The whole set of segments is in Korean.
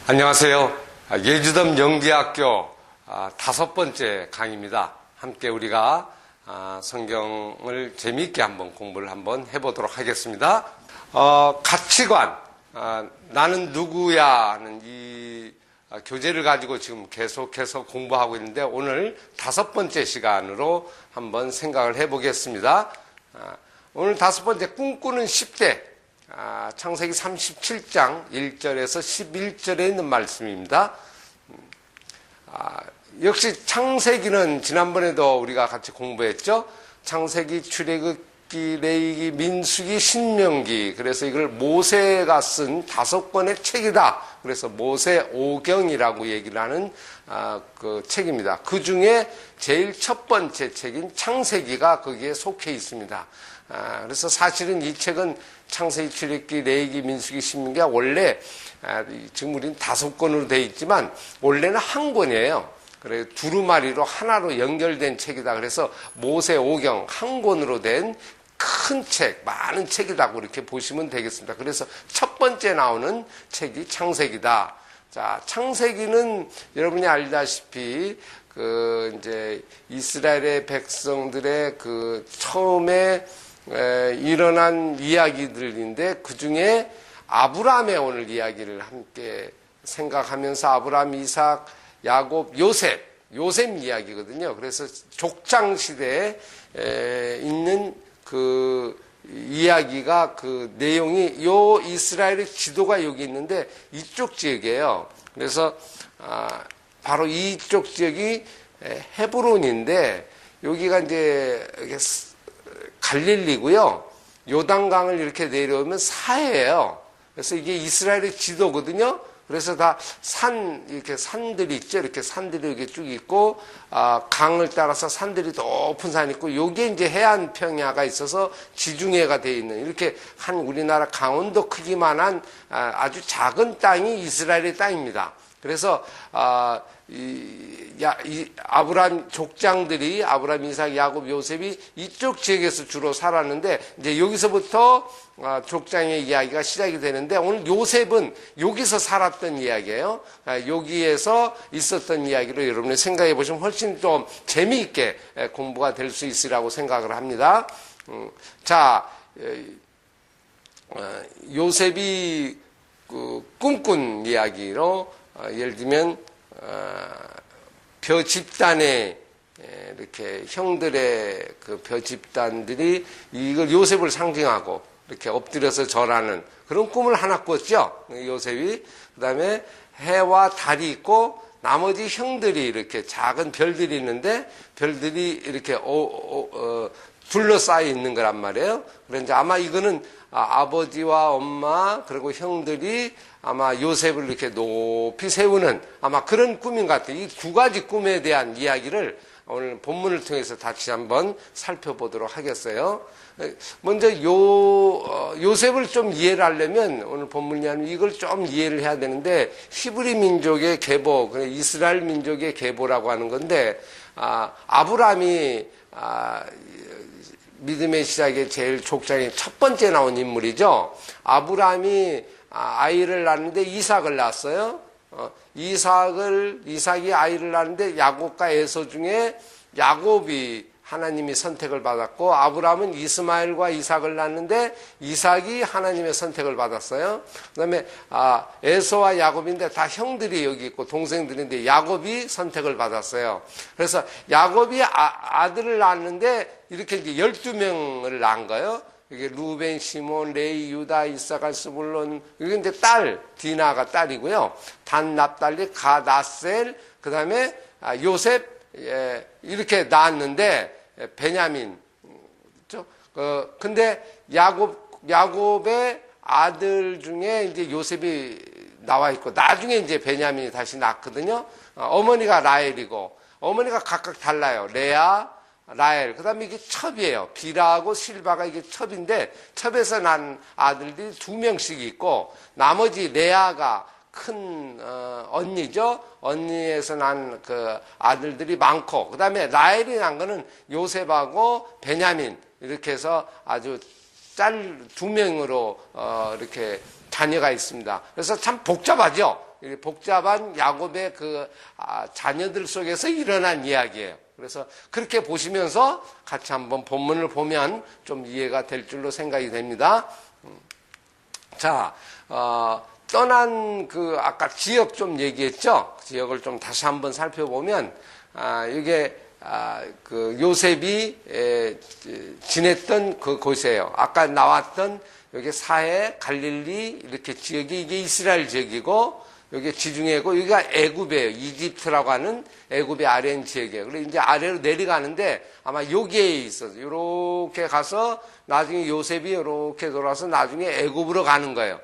안녕하세요. 예주덤 영지학교 5번째 강의입니다. 함께 우리가 성경을 재미있게 한번 공부를 한번 해보도록 하겠습니다. 가치관, 나는 누구야 하는 이 교재를 가지고 지금 계속해서 공부하고 있는데 오늘 5번째 시간으로 한번 생각을 해보겠습니다. 오늘 5번째 꿈꾸는 10대, 창세기 37장 1절에서 11절에 있는 말씀입니다. 역시 창세기는 지난번에도 우리가 같이 공부했죠. 창세기, 출애굽기, 레위기, 민수기, 신명기. 그래서 이걸 모세가 쓴 5권의 책이다. 그래서 모세오경이라고 얘기를 하는 그 책입니다. 그 중에 제일 첫 번째 책인 창세기가 거기에 속해 있습니다. 그래서 사실은 이 책은 창세기, 출애굽기, 레위기, 민수기, 신명기가 원래 지금 우리는 5권으로 되어 있지만 원래는 한 권이에요. 그래 두루마리로 하나로 연결된 책이다. 그래서 모세오경 한 권으로 된 큰 책, 많은 책이라고 이렇게 보시면 되겠습니다. 그래서 첫 번째 나오는 책이 창세기다. 자, 창세기는 여러분이 알다시피 이제 이스라엘의 백성들의 처음에 일어난 이야기들인데 그 중에 아브라함의 오늘 이야기를 함께 생각하면서 아브라함, 이삭, 야곱, 요셉 이야기거든요. 그래서 족장 시대에 있는 그 이야기가 그 내용이 요 이스라엘의 지도가 여기 있는데 이쪽 지역이에요. 그래서 바로 이쪽 지역이 헤브론인데 여기가 이제 갈릴리고요. 요단강을 이렇게 내려오면 사해예요. 그래서 이게 이스라엘의 지도거든요. 그래서 다 이렇게 산들이 있죠. 이렇게 산들이 이렇게 쭉 있고, 강을 따라서 산들이 높은 산이 있고, 요게 이제 해안 평야가 있어서 지중해가 되어 있는, 이렇게 한 우리나라 강원도 크기만한 아주 작은 땅이 이스라엘의 땅입니다. 그래서, 아브라함 족장들이 아브라함, 이삭, 야곱, 요셉이 이쪽 지역에서 주로 살았는데 이제 여기서부터 족장의 이야기가 시작이 되는데 오늘 요셉은 여기서 살았던 이야기예요. 여기에서 있었던 이야기로 여러분이 생각해 보시면 훨씬 좀 재미있게 공부가 될 수 있으리라고 생각을 합니다. 자, 요셉이 꿈꾼 이야기로 예를 들면 벼 집단의 이렇게 형들의 그 벼 집단들이 이걸 요셉을 상징하고 이렇게 엎드려서 절하는 그런 꿈을 하나 꿨죠. 요셉이. 그다음에 해와 달이 있고 나머지 형들이 이렇게 작은 별들이 있는데 별들이 이렇게 둘러싸여 있는 거란 말이에요. 그런데 아마 이거는 아버지와 엄마 그리고 형들이 아마 요셉을 이렇게 높이 세우는 아마 그런 꿈인 것 같아요. 이 2가지 꿈에 대한 이야기를 오늘 본문을 통해서 다시 한번 살펴보도록 하겠어요. 먼저 요셉을 좀 이해를 하려면 오늘 본문이 아니면 이걸 좀 이해를 해야 되는데 히브리 민족의 계보, 이스라엘 민족의 계보라고 하는 건데 아브라함이 믿음의 시작에 제일 족장에 첫 번째 나온 인물이죠. 아브라함이 아이를 낳는데 이삭을 낳았어요. 이삭이 아이를 낳는데 야곱과 에서 중에 야곱이 하나님이 선택을 받았고 아브라함은 이스마엘과 이삭을 낳았는데 이삭이 하나님의 선택을 받았어요. 그다음에 에서와 야곱인데 다 형들이 여기 있고 동생들인데 야곱이 선택을 받았어요. 그래서 야곱이 아들을 낳았는데 이렇게 이제 12명을 낳은 거예요. 이게 루벤, 시몬, 레이, 유다, 이사갈, 스불론. 이게 이제 딸, 디나가 딸이고요. 단, 납달리, 가, 나셀, 그 다음에 요셉, 이렇게 낳았는데, 베냐민. 그렇죠? 근데 야곱의 아들 중에 이제 요셉이 나와 있고, 나중에 이제 베냐민이 다시 낳거든요. 어머니가 라헬이고, 어머니가 각각 달라요. 레아, 라헬. 그 다음에 이게 첩이에요. 비라하고 실바가 이게 첩인데, 첩에서 난 아들들이 2명씩 있고, 나머지 레아가 큰 언니죠. 언니에서 난 그 아들들이 많고, 그다음에 라헬이 난 거는 요셉하고 베냐민 이렇게 해서 아주 두 명으로 이렇게 자녀가 있습니다. 그래서 참 복잡하죠. 복잡한 야곱의 그 자녀들 속에서 일어난 이야기예요. 그래서 그렇게 보시면서 같이 한번 본문을 보면 좀 이해가 될 줄로 생각이 됩니다. 자, 떠난 그 아까 지역 좀 얘기했죠. 지역을 좀 다시 한번 살펴보면 이게 그 요셉이 지냈던 그 곳이에요. 아까 나왔던 여기 사해, 갈릴리 이렇게 지역이 이게 이스라엘 지역이고, 여기 지중해고 여기가 애굽이에요. 이집트라고 하는 애굽의 아래인 지역이에요. 그래서 이제 아래로 내려가는데 아마 여기에 있어서 이렇게 가서 나중에 요셉이 이렇게 돌아서 나중에 애굽으로 가는 거예요.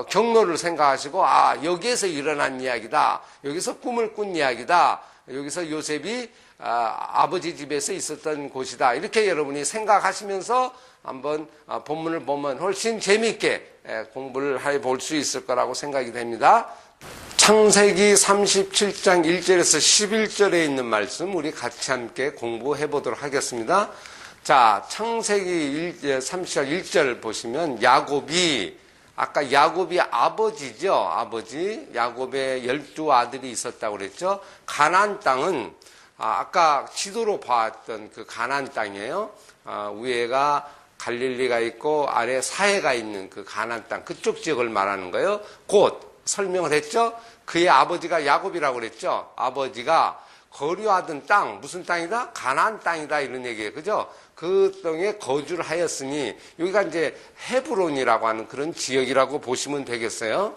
경로를 생각하시고 여기에서 일어난 이야기다. 여기서 꿈을 꾼 이야기다. 여기서 요셉이 아버지 집에서 있었던 곳이다. 이렇게 여러분이 생각하시면서 한번 본문을 보면 훨씬 재미있게 공부를 해볼 수 있을 거라고 생각이 됩니다. 창세기 37장 1절에서 11절에 있는 말씀 우리 같이 함께 공부해 보도록 하겠습니다. 자, 창세기 37장 1절 보시면 아까 야곱이 아버지죠. 아버지. 야곱의 12아들이 있었다고 그랬죠. 가나안 땅은 아까 지도로 봤던 그 가나안 땅이에요. 위에가 갈릴리가 있고 아래 사해가 있는 그 가나안 땅, 그쪽 지역을 말하는 거예요. 곧 설명을 했죠. 그의 아버지가 야곱이라고 그랬죠. 아버지가 거류하던 땅, 무슨 땅이다? 가나안 땅이다, 이런 얘기예요. 그죠? 그 땅에 거주를 하였으니 여기가 이제 헤브론이라고 하는 그런 지역이라고 보시면 되겠어요.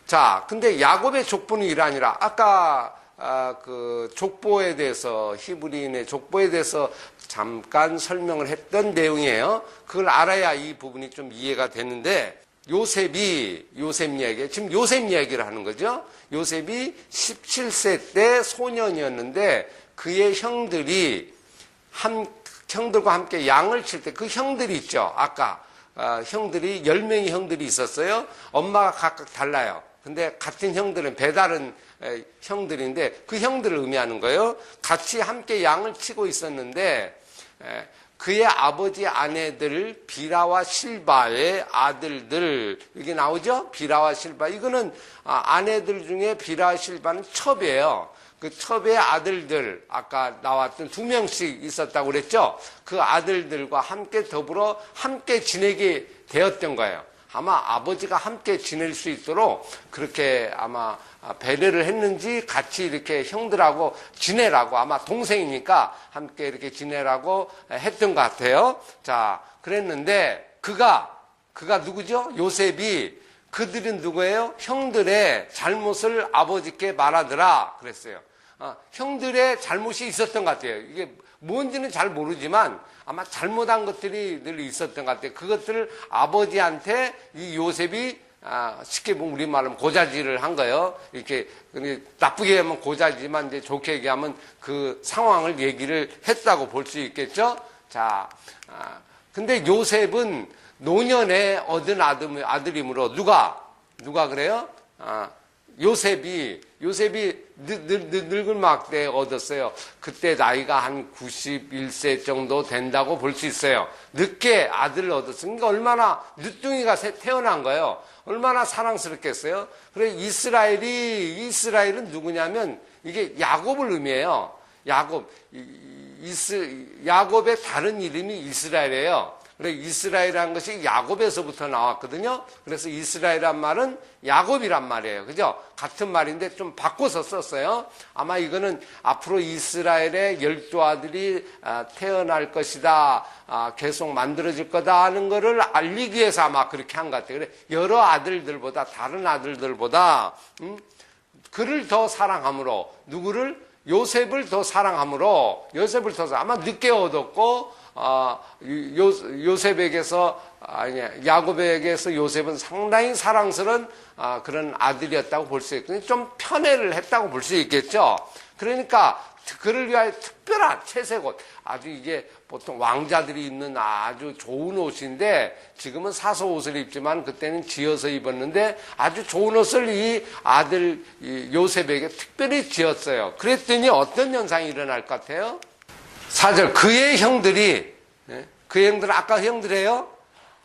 자, 근데 야곱의 족보는 이게 아니라 아까 그 족보에 대해서, 히브리인의 족보에 대해서 잠깐 설명을 했던 내용이에요. 그걸 알아야 이 부분이 좀 이해가 되는데, 요셉 이야기, 지금 요셉 이야기를 하는 거죠. 요셉이 17세 때 소년이었는데 그의 형들과 함께 양을 칠 때 그 형들이 있죠. 아까 형들이 10명의 형들이 있었어요. 엄마가 각각 달라요. 근데 같은 형들은 배다른 형들인데 그 형들을 의미하는 거예요. 같이 함께 양을 치고 있었는데 그의 아버지 아내들 비라와 실바의 아들들, 이게 나오죠? 비라와 실바. 이거는 아내들 중에 비라와 실바는 첩이에요. 그 첩의 아들들, 아까 나왔던 2명씩 있었다고 그랬죠? 그 아들들과 함께 더불어 함께 지내게 되었던 거예요. 아마 아버지가 함께 지낼 수 있도록 그렇게 아마 배려를 했는지 같이 이렇게 형들하고 지내라고, 아마 동생이니까 함께 이렇게 지내라고 했던 것 같아요. 자, 그랬는데 그가 누구죠? 요셉이, 그들은 누구예요? 형들의 잘못을 아버지께 말하더라 그랬어요. 형들의 잘못이 있었던 것 같아요. 이게 뭔지는 잘 모르지만 아마 잘못한 것들이 늘 있었던 것 같아요. 그것들을 아버지한테 이 요셉이 쉽게 보면 우리말로 고자질을 한 거예요. 이렇게 나쁘게 하면 고자지만 이제 좋게 얘기하면 그 상황을 얘기를 했다고 볼 수 있겠죠. 자, 근데 요셉은 노년에 얻은 아들이므로 누가 그래요? 요셉이 늙은 막대에 얻었어요. 그때 나이가 한 91세 정도 된다고 볼 수 있어요. 늦게 아들을 얻었으니까 얼마나 늦둥이가 태어난 거예요. 얼마나 사랑스럽겠어요. 그래 이스라엘은 누구냐면 이게 야곱을 의미해요. 야곱의 다른 이름이 이스라엘이에요. 그래 이스라엘이라는 것이 야곱에서부터 나왔거든요. 그래서 이스라엘이란 말은 야곱이란 말이에요. 그죠? 같은 말인데 좀 바꿔서 썼어요. 아마 이거는 앞으로 이스라엘의 12아들이 태어날 것이다, 계속 만들어질 거다 하는 거를 알리기 위해서 아마 그렇게 한 것 같아요. 그래 여러 아들들보다, 다른 아들들보다 그를 더 사랑함으로, 누구를? 요셉을 더 사랑함으로, 아마 늦게 얻었고, 야곱에게서 요셉은 상당히 사랑스러운 그런 아들이었다고 볼 수 있거든요. 좀 편애를 했다고 볼 수 있겠죠. 그러니까 그를 위하여 특별한 채색 옷, 아주 이게 보통 왕자들이 입는 아주 좋은 옷인데 지금은 사서 옷을 입지만 그때는 지어서 입었는데 아주 좋은 옷을 이 아들 요셉에게 특별히 지었어요. 그랬더니 어떤 현상이 일어날 것 같아요? 4절, 그의 형들이, 그의 형들은 아까 형들이에요?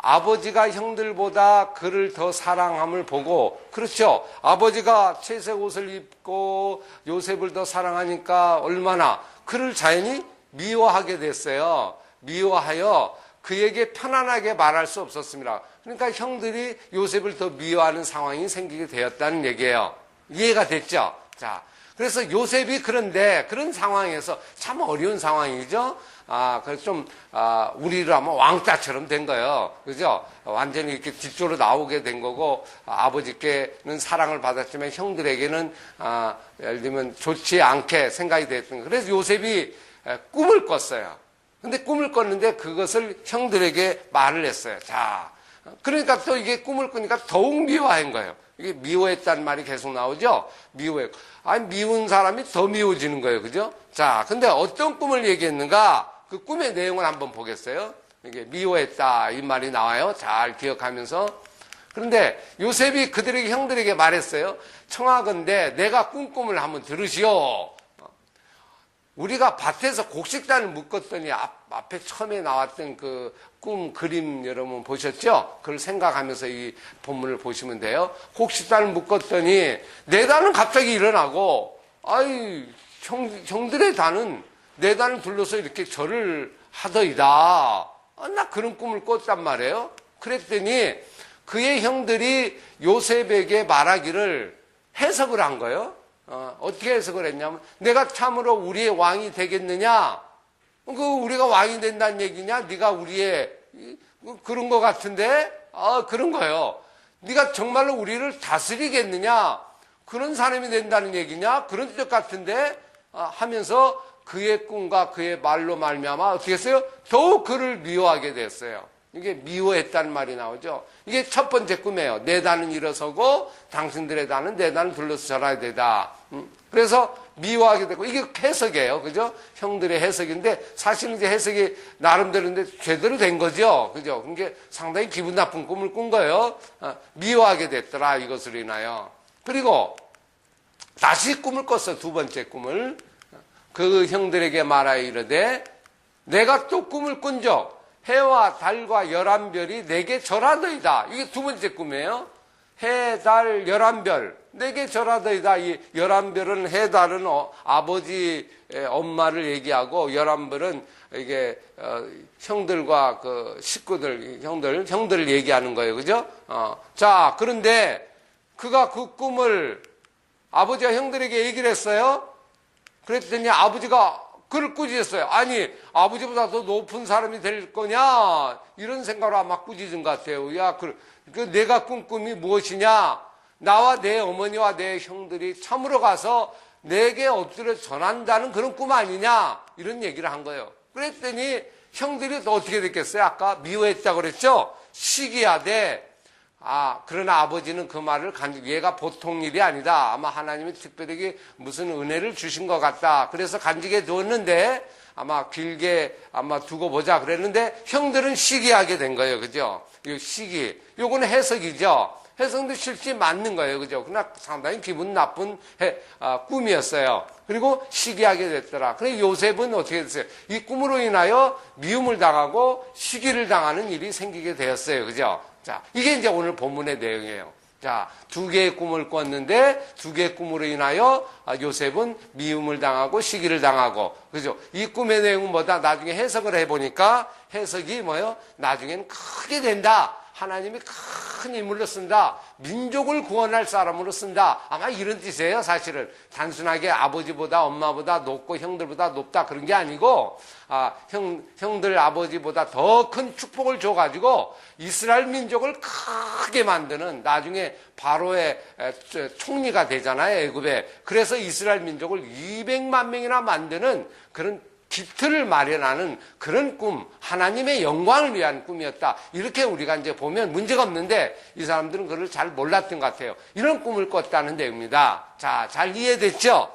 아버지가 형들보다 그를 더 사랑함을 보고, 그렇죠. 아버지가 채색 옷을 입고 요셉을 더 사랑하니까 얼마나 그를 자연히 미워하게 됐어요. 미워하여 그에게 편안하게 말할 수 없었습니다. 그러니까 형들이 요셉을 더 미워하는 상황이 생기게 되었다는 얘기예요. 이해가 됐죠? 자, 그래서 요셉이 그런데 그런 상황에서 참 어려운 상황이죠. 그래서 좀, 우리로 하면 왕따처럼 된 거예요. 그죠? 완전히 이렇게 뒷조로 나오게 된 거고, 아버지께는 사랑을 받았지만 형들에게는, 예를 들면 좋지 않게 생각이 됐던 거예요. 그래서 요셉이 꿈을 꿨어요. 근데 꿈을 꿨는데 그것을 형들에게 말을 했어요. 자, 그러니까 또 이게 꿈을 꾸니까 더욱 미워한 거예요. 이게 미워했다는 말이 계속 나오죠? 미워해. 미운 사람이 더 미워지는 거예요. 그죠? 자, 근데 어떤 꿈을 얘기했는가? 그 꿈의 내용을 한번 보겠어요? 이게 미워했다, 이 말이 나와요. 잘 기억하면서. 그런데 요셉이 그들에게, 형들에게 말했어요. 청하건대 내가 꾼 꿈을 한번 들으시오. 우리가 밭에서 곡식단을 묶었더니 앞에 처음에 나왔던 그 꿈 그림 여러분 보셨죠? 그걸 생각하면서 이 본문을 보시면 돼요. 곡식단을 묶었더니 내 단은 갑자기 일어나고, 형들의 단은 내 단을 둘러서 이렇게 절을 하더이다. 나 그런 꿈을 꿨단 말이에요. 그랬더니 그의 형들이 요셉에게 말하기를 해석을 한 거예요. 어떻게 해석을 했냐면, 내가 참으로 우리의 왕이 되겠느냐? 우리가 왕이 된다는 얘기냐? 네가 우리의, 그런 거 같은데? 그런 거예요. 네가 정말로 우리를 다스리겠느냐? 그런 사람이 된다는 얘기냐? 그런 뜻 같은데? 하면서 그의 꿈과 그의 말로 말미암아 어떻게 했어요? 더욱 그를 미워하게 됐어요. 이게 미워했다는 말이 나오죠. 이게 첫 번째 꿈이에요. 내 단은 일어서고 당신들의 단은 내 단을 둘러서 절해야 되다. 그래서 미워하게 되고, 이게 해석이에요. 그죠? 형들의 해석인데 사실은 이제 해석이 나름대로인데 제대로 된 거죠. 그죠? 그게 상당히 기분 나쁜 꿈을 꾼 거예요. 미워하게 됐더라, 이것으로 인하여. 그리고 다시 꿈을 꿨어. 두 번째 꿈을. 그 형들에게 말하여 이르되 내가 또 꿈을 꾼적 해와 달과 열한 별이 내게 절하더이다. 이게 두 번째 꿈이에요. 해, 달, 열한 별 내게 절하더이다. 이 열한 별은, 해, 달은 아버지, 엄마를 얘기하고, 열한 별은 이게 형들과 그 식구들, 형들을 얘기하는 거예요. 그죠? 자, 그런데 그가 그 꿈을 아버지와 형들에게 얘기를 했어요. 그랬더니 아버지가 그를 꾸짖었어요. 아니, 아버지보다 더 높은 사람이 될 거냐? 이런 생각으로 아마 꾸짖은 것 같아요. 야, 내가 꾼 꿈이 무엇이냐? 나와 내 어머니와 내 형들이 참으로 가서 내게 엎드려 전한다는 그런 꿈 아니냐? 이런 얘기를 한 거예요. 그랬더니 형들이 또 어떻게 됐겠어요? 아까 미워했다고 그랬죠? 시기하되, 그러나 아버지는 그 말을 얘가 보통 일이 아니다. 아마 하나님이 특별히 무슨 은혜를 주신 것 같다. 그래서 간직해 두었는데, 아마 길게 두고 보자 그랬는데, 형들은 시기하게 된 거예요. 그죠? 이 시기. 요거는 해석이죠. 해석도 실제 맞는 거예요. 그죠? 그러나 상당히 기분 나쁜 꿈이었어요. 그리고 시기하게 됐더라. 그래서 요셉은 어떻게 됐어요? 이 꿈으로 인하여 미움을 당하고 시기를 당하는 일이 생기게 되었어요. 그죠? 자, 이게 이제 오늘 본문의 내용이에요. 자, 두 개의 꿈을 꿨는데 두 개의 꿈으로 인하여 요셉은 미움을 당하고 시기를 당하고, 그죠? 이 꿈의 내용은 뭐다? 나중에 해석을 해보니까 해석이 뭐예요? 나중에는 크게 된다. 하나님이 큰 인물로 쓴다. 민족을 구원할 사람으로 쓴다. 아마 이런 뜻이에요. 사실은 단순하게 아버지보다 엄마보다 높고 형들보다 높다 그런 게 아니고, 형들 아버지보다 더 큰 축복을 줘가지고 이스라엘 민족을 크게 만드는, 나중에 바로의 총리가 되잖아요, 애굽에. 그래서 이스라엘 민족을 200만 명이나 만드는 그런 기틀을 마련하는 그런 꿈, 하나님의 영광을 위한 꿈이었다. 이렇게 우리가 이제 보면 문제가 없는데 이 사람들은 그걸 잘 몰랐던 것 같아요. 이런 꿈을 꿨다는 내용입니다. 자, 잘 이해됐죠?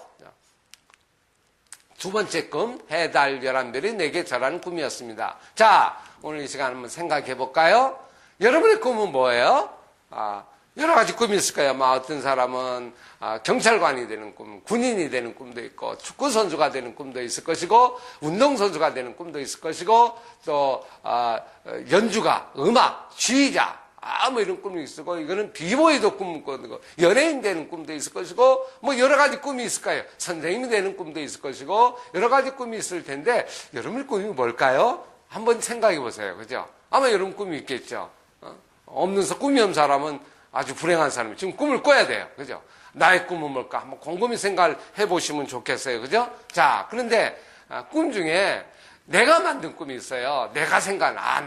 두 번째 꿈, 해, 달, 열한 별이 내게 절하는 꿈이었습니다. 자, 오늘 이 시간 한번 생각해 볼까요? 여러분의 꿈은 뭐예요? 여러 가지 꿈이 있을 거예요. 어떤 사람은 경찰관이 되는 꿈, 군인이 되는 꿈도 있고, 축구선수가 되는 꿈도 있을 것이고, 운동선수가 되는 꿈도 있을 것이고, 또 연주가, 음악, 지휘자, 이런 꿈이 있을 거고, 이거는 비보이도 꿈을 꾸고, 연예인 되는 꿈도 있을 것이고, 여러 가지 꿈이 있을 거예요. 선생님이 되는 꿈도 있을 것이고, 여러 가지 꿈이 있을 텐데, 여러분의 꿈이 뭘까요? 한번 생각해 보세요. 그죠? 아마 여러분 꿈이 있겠죠. 꿈이 없는 사람은 아주 불행한 사람이 지금 꿈을 꿔야 돼요. 그죠? 나의 꿈은 뭘까? 한번 곰곰이 생각을 해보시면 좋겠어요. 그죠? 자, 그런데 꿈 중에 내가 만든 꿈이 있어요. 내가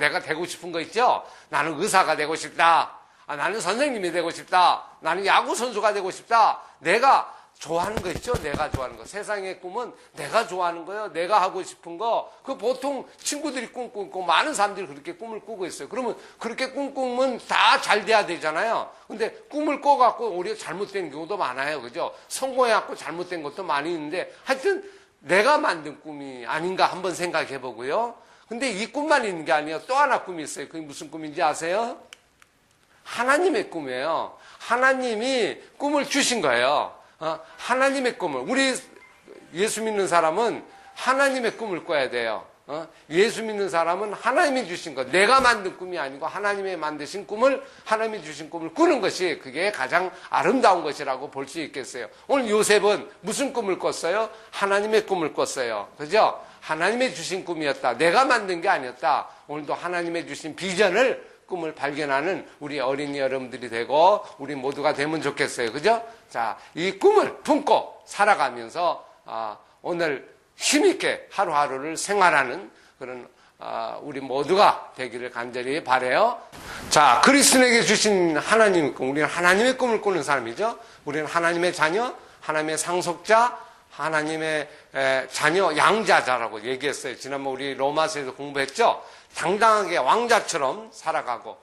내가 되고 싶은 거 있죠? 나는 의사가 되고 싶다. 나는 선생님이 되고 싶다. 나는 야구선수가 되고 싶다. 내가 좋아하는 거 있죠? 내가 좋아하는 거. 세상의 꿈은 내가 좋아하는 거예요. 내가 하고 싶은 거. 보통 친구들이 꿈 꾸고 많은 사람들이 그렇게 꿈을 꾸고 있어요. 그러면 그렇게 꿈 꾸면 다 잘 돼야 되잖아요. 근데 꿈을 꿔갖고 오히려 잘못된 경우도 많아요. 그죠? 성공해갖고 잘못된 것도 많이 있는데 하여튼 내가 만든 꿈이 아닌가 한번 생각해 보고요. 근데 이 꿈만 있는 게 아니에요. 또 하나 꿈이 있어요. 그게 무슨 꿈인지 아세요? 하나님의 꿈이에요. 하나님이 꿈을 주신 거예요. 하나님의 꿈을. 우리 예수 믿는 사람은 하나님의 꿈을 꿔야 돼요. 예수 믿는 사람은 하나님이 주신 것, 내가 만든 꿈이 아니고 하나님이 만드신 꿈을, 하나님이 주신 꿈을 꾸는 것이 그게 가장 아름다운 것이라고 볼 수 있겠어요. 오늘 요셉은 무슨 꿈을 꿨어요? 하나님의 꿈을 꿨어요. 그죠? 하나님의 주신 꿈이었다. 내가 만든 게 아니었다. 오늘도 하나님의 주신 비전을, 꿈을 발견하는 우리 어린이 여러분들이 되고 우리 모두가 되면 좋겠어요. 그죠? 자, 이 꿈을 품고 살아가면서 오늘 힘있게 하루하루를 생활하는 그런 우리 모두가 되기를 간절히 바라요. 자, 그리스도에게 주신 하나님의 꿈, 우리는 하나님의 꿈을 꾸는 사람이죠. 우리는 하나님의 자녀, 하나님의 상속자, 하나님의 자녀, 양자자라고 얘기했어요. 지난번 우리 로마서에서 공부했죠. 당당하게 왕자처럼 살아가고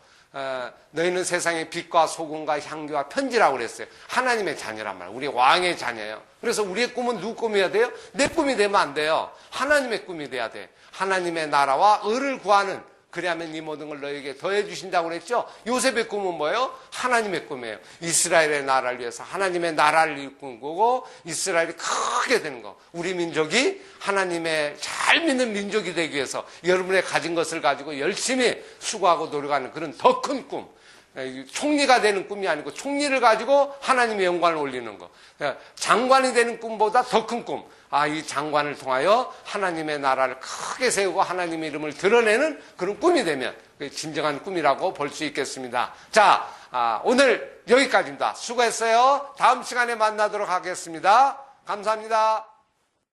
너희는 세상의 빛과 소금과 향기와 편지라고 그랬어요. 하나님의 자녀란 말이에요. 우리 왕의 자녀예요. 그래서 우리의 꿈은 누구 꿈이어야 돼요? 내 꿈이 되면 안 돼요. 하나님의 꿈이 돼야 돼. 하나님의 나라와 의를 구하는, 그리하면 이 모든 걸 너에게 더해 주신다고 그랬죠. 요셉의 꿈은 뭐예요? 하나님의 꿈이에요. 이스라엘의 나라를 위해서 하나님의 나라를 이끌고 이스라엘이 크게 되는 거. 우리 민족이 하나님의 잘 믿는 민족이 되기 위해서 여러분의 가진 것을 가지고 열심히 수고하고 노력하는 그런 더 큰 꿈. 총리가 되는 꿈이 아니고 총리를 가지고 하나님의 영광을 올리는 거. 장관이 되는 꿈보다 더 큰 꿈. 이 장관을 통하여 하나님의 나라를 크게 세우고 하나님의 이름을 드러내는 그런 꿈이 되면 진정한 꿈이라고 볼 수 있겠습니다. 자, 오늘 여기까지입니다. 수고했어요. 다음 시간에 만나도록 하겠습니다. 감사합니다.